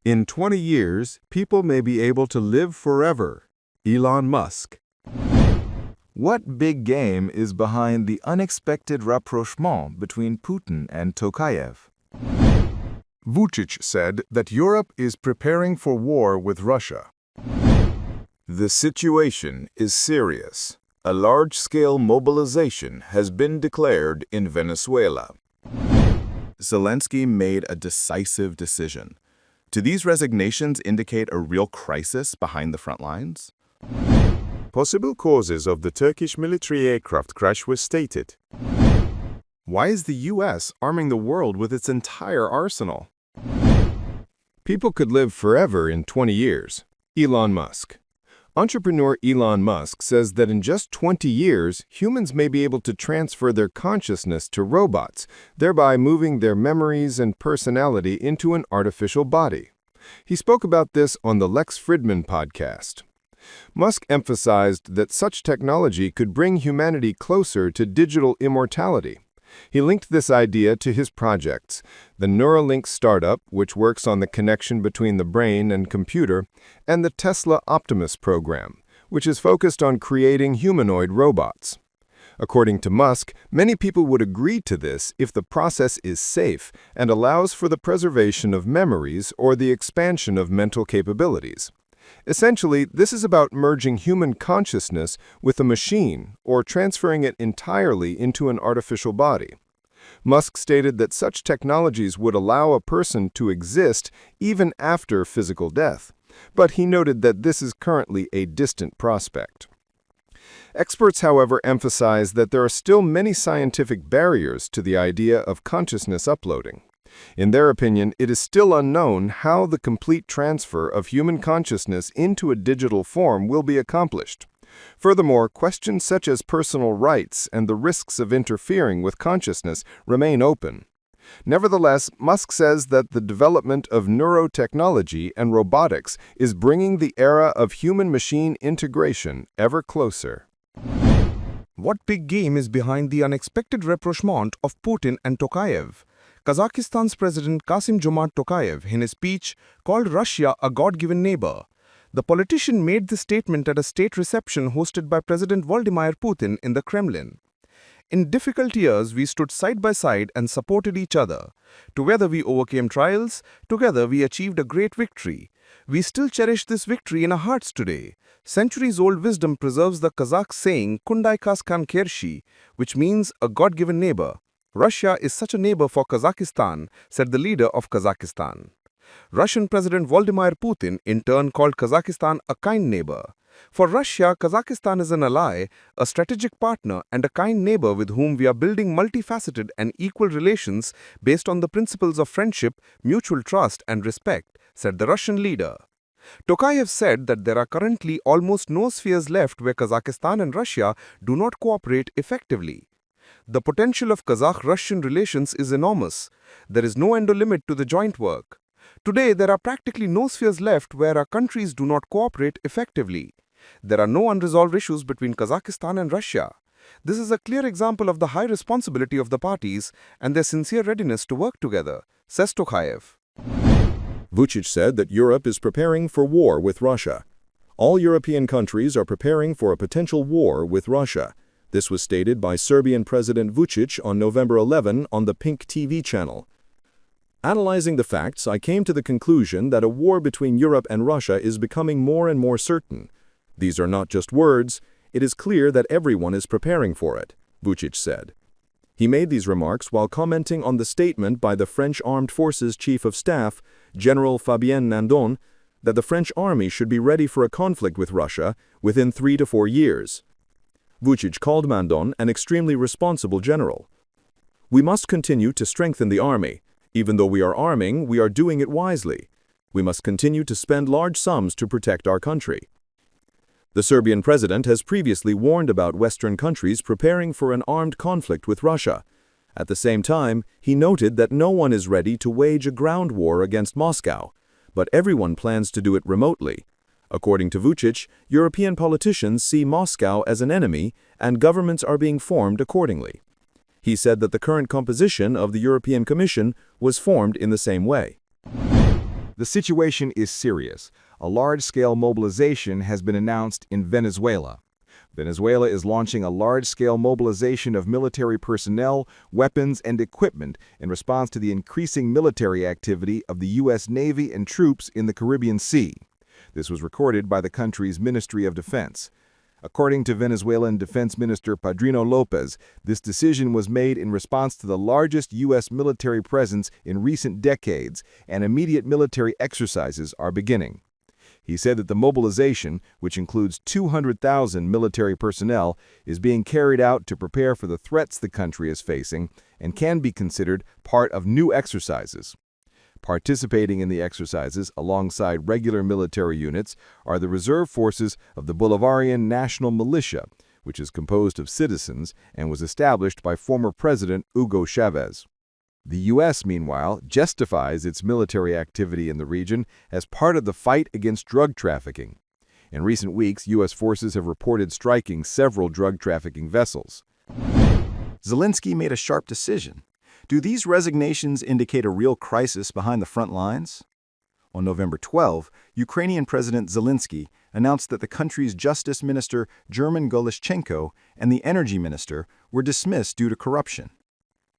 In 20 years, people may be able to live forever. Elon Musk. What big game is behind the unexpected rapprochement between Putin and Tokayev? Vučić said that Europe is preparing for war with Russia. The situation is serious. A large-scale mobilization has been declared in Venezuela. Zelensky made a decisive decision. Do these resignations indicate a real crisis behind the front lines? Possible causes of the Turkish military aircraft crash were stated. Why is the U.S. arming the world with its entire arsenal? People could live forever in 20 years. Elon Musk. Entrepreneur Elon Musk says that in just 20 years, humans may be able to transfer their consciousness to robots, thereby moving their memories and personality into an artificial body. He spoke about this on the Lex Fridman podcast. Musk emphasized that such technology could bring humanity closer to digital immortality. He linked this idea to his projects, the Neuralink startup, which works on the connection between the brain and computer, and the Tesla Optimus program, which is focused on creating humanoid robots. According to Musk, many people would agree to this if the process is safe and allows for the preservation of memories or the expansion of mental capabilities. Essentially, this is about merging human consciousness with a machine or transferring it entirely into an artificial body. Musk stated that such technologies would allow a person to exist even after physical death, but he noted that this is currently a distant prospect. Experts, however, emphasize that there are still many scientific barriers to the idea of consciousness uploading. In their opinion, it is still unknown how the complete transfer of human consciousness into a digital form will be accomplished. Furthermore, questions such as personal rights and the risks of interfering with consciousness remain open. Nevertheless, Musk says that the development of neurotechnology and robotics is bringing the era of human-machine integration ever closer. What big game is behind the unexpected rapprochement of Putin and Tokayev? Kazakhstan's President Kassym-Jomart Tokayev, in his speech, called Russia a God-given neighbor. The politician made this statement at a state reception hosted by President Vladimir Putin in the Kremlin. In difficult years, we stood side by side and supported each other. Together we overcame trials, together we achieved a great victory. We still cherish this victory in our hearts today. Centuries-old wisdom preserves the Kazakh saying, Kundai Kaskan Kershi, which means a God-given neighbor. Russia is such a neighbor for Kazakhstan, said the leader of Kazakhstan. Russian President Vladimir Putin in turn called Kazakhstan a kind neighbor. For Russia, Kazakhstan is an ally, a strategic partner, and a kind neighbor with whom we are building multifaceted and equal relations based on the principles of friendship, mutual trust, and respect, said the Russian leader. Tokayev said that there are currently almost no spheres left where Kazakhstan and Russia do not cooperate effectively. The potential of Kazakh-Russian relations is enormous. There is no end or limit to the joint work. Today, there are practically no spheres left where our countries do not cooperate effectively. There are no unresolved issues between Kazakhstan and Russia. This is a clear example of the high responsibility of the parties and their sincere readiness to work together, says Tokayev. Vučić said that Europe is preparing for war with Russia. All European countries are preparing for a potential war with Russia. This was stated by Serbian President Vučić on November 11 on the Pink TV channel. Analyzing the facts, I came to the conclusion that a war between Europe and Russia is becoming more and more certain. These are not just words, it is clear that everyone is preparing for it, Vučić said. He made these remarks while commenting on the statement by the French Armed Forces Chief of Staff, General Fabien Nandon, that the French army should be ready for a conflict with Russia within 3 to 4 years. Vučić called Nandon an extremely responsible general. We must continue to strengthen the army. Even though we are arming, we are doing it wisely. We must continue to spend large sums to protect our country. The Serbian president has previously warned about Western countries preparing for an armed conflict with Russia. At the same time, he noted that no one is ready to wage a ground war against Moscow, but everyone plans to do it remotely. According to Vučić, European politicians see Moscow as an enemy and governments are being formed accordingly. He said that the current composition of the European Commission was formed in the same way. The situation is serious. A large-scale mobilization has been announced in Venezuela. Venezuela is launching a large-scale mobilization of military personnel, weapons, and equipment in response to the increasing military activity of the U.S. Navy and troops in the Caribbean Sea. This was recorded by the country's Ministry of Defense. According to Venezuelan Defense Minister Padrino Lopez, this decision was made in response to the largest U.S. military presence in recent decades, and immediate military exercises are beginning. He said that the mobilization, which includes 200,000 military personnel, is being carried out to prepare for the threats the country is facing and can be considered part of new exercises. Participating in the exercises alongside regular military units are the reserve forces of the Bolivarian National Militia, which is composed of citizens and was established by former President Hugo Chavez. The U.S., meanwhile, justifies its military activity in the region as part of the fight against drug trafficking. In recent weeks, U.S. forces have reported striking several drug trafficking vessels. Zelensky made a sharp decision. Do these resignations indicate a real crisis behind the front lines? On November 12, Ukrainian President Zelensky announced that the country's Justice Minister, German Golishchenko, and the Energy Minister were dismissed due to corruption.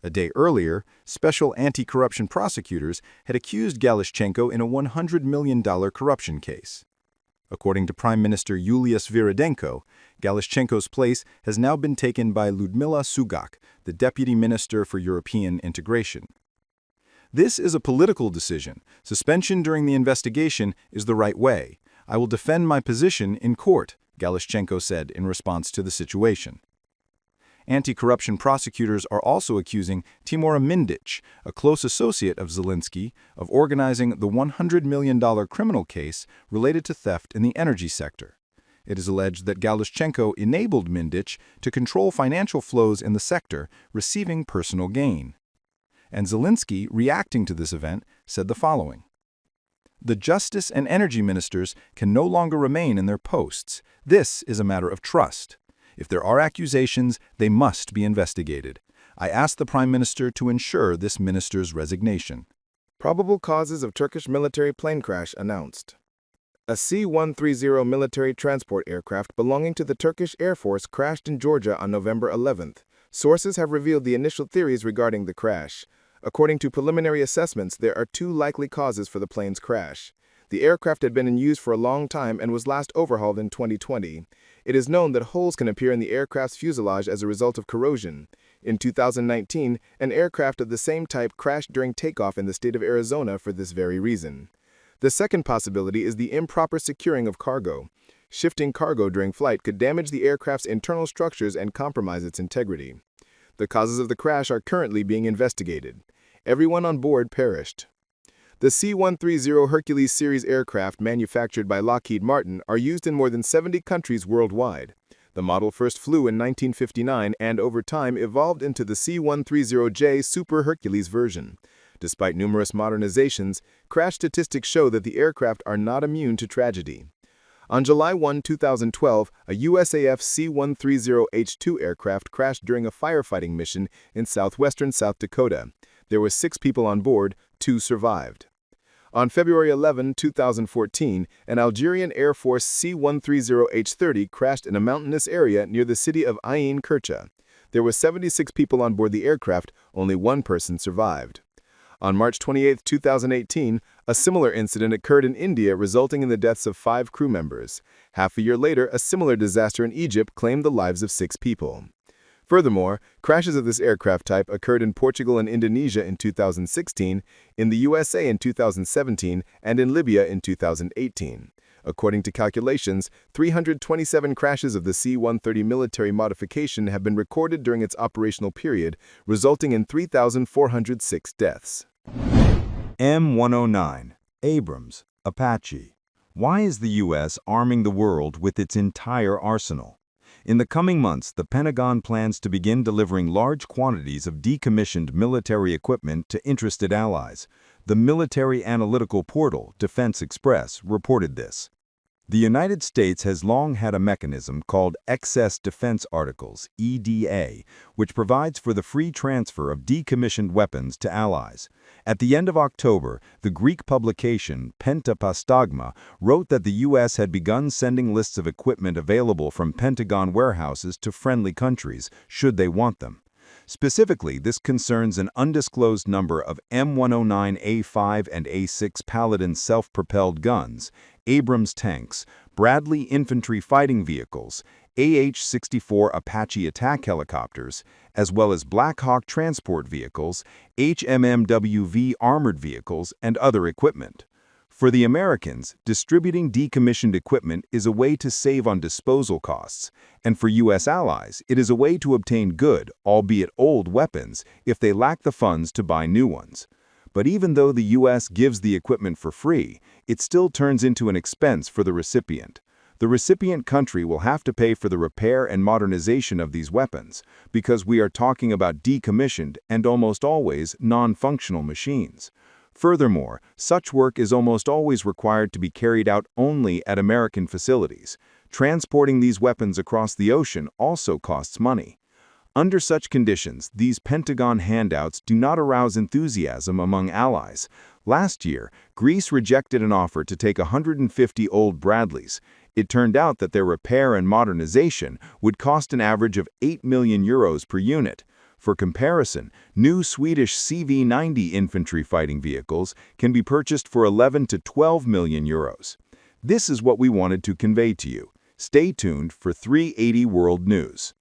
A day earlier, special anti-corruption prosecutors had accused Golishchenko in a $100 million corruption case. According to Prime Minister Yulia Sviridenko, Golishchenko's place has now been taken by Lyudmila Sugak, the Deputy Minister for European Integration. This is a political decision. Suspension during the investigation is the right way. I will defend my position in court, Golishchenko said in response to the situation. Anti-corruption prosecutors are also accusing Timur Mindic, a close associate of Zelensky, of organizing the $100 million criminal case related to theft in the energy sector. It is alleged that Golishchenko enabled Mindic to control financial flows in the sector, receiving personal gain. And Zelensky, reacting to this event, said the following: "The justice and energy ministers can no longer remain in their posts. This is a matter of trust. If there are accusations, they must be investigated. I ask the Prime Minister to ensure this minister's resignation." Probable causes of Turkish military plane crash announced. A C-130 military transport aircraft belonging to the Turkish Air Force crashed in Georgia on November 11th. Sources have revealed the initial theories regarding the crash. According to preliminary assessments, there are two likely causes for the plane's crash. The aircraft had been in use for a long time and was last overhauled in 2020. It is known that holes can appear in the aircraft's fuselage as a result of corrosion. In 2019, an aircraft of the same type crashed during takeoff in the state of Arizona for this very reason. The second possibility is the improper securing of cargo. Shifting cargo during flight could damage the aircraft's internal structures and compromise its integrity. The causes of the crash are currently being investigated. Everyone on board perished. The C-130 Hercules series aircraft manufactured by Lockheed Martin are used in more than 70 countries worldwide. The model first flew in 1959 and over time evolved into the C-130J Super Hercules version. Despite numerous modernizations, crash statistics show that the aircraft are not immune to tragedy. On July 1, 2012, a USAF C-130H2 aircraft crashed during a firefighting mission in southwestern South Dakota. There were 6 people on board, 2 survived. On February 11, 2014, an Algerian Air Force C-130H30 crashed in a mountainous area near the city of Ain Kircha. There were 76 people on board the aircraft, only 1 person survived. On March 28, 2018, a similar incident occurred in India, resulting in the deaths of 5 crew members. Half a year later, a similar disaster in Egypt claimed the lives of 6 people. Furthermore, crashes of this aircraft type occurred in Portugal and Indonesia in 2016, in the USA in 2017, and in Libya in 2018. According to calculations, 327 crashes of the C-130 military modification have been recorded during its operational period, resulting in 3,406 deaths. M109, Abrams, Apache. Why is the U.S. arming the world with its entire arsenal? In the coming months, the Pentagon plans to begin delivering large quantities of decommissioned military equipment to interested allies. The military analytical portal, Defense Express, reported this. The United States has long had a mechanism called Excess Defense Articles, EDA, which provides for the free transfer of decommissioned weapons to allies. At the end of October, the Greek publication Pentapastagma wrote that the U.S. had begun sending lists of equipment available from Pentagon warehouses to friendly countries, should they want them. Specifically, this concerns an undisclosed number of M109A5 and A6 Paladin self-propelled guns, Abrams tanks, Bradley infantry fighting vehicles, AH-64 Apache attack helicopters, as well as Black Hawk transport vehicles, HMMWV armored vehicles, and other equipment. For the Americans, distributing decommissioned equipment is a way to save on disposal costs, and for U.S. allies, it is a way to obtain good, albeit old, weapons if they lack the funds to buy new ones. But even though the U.S. gives the equipment for free, it still turns into an expense for the recipient. The recipient country will have to pay for the repair and modernization of these weapons, because we are talking about decommissioned and almost always non-functional machines. Furthermore, such work is almost always required to be carried out only at American facilities. Transporting these weapons across the ocean also costs money. Under such conditions, these Pentagon handouts do not arouse enthusiasm among allies. Last year, Greece rejected an offer to take 150 old Bradleys. It turned out that their repair and modernization would cost an average of €8 million per unit. For comparison, new Swedish CV-90 infantry fighting vehicles can be purchased for 11 to 12 million euros. This is what we wanted to convey to you. Stay tuned for 380 World News.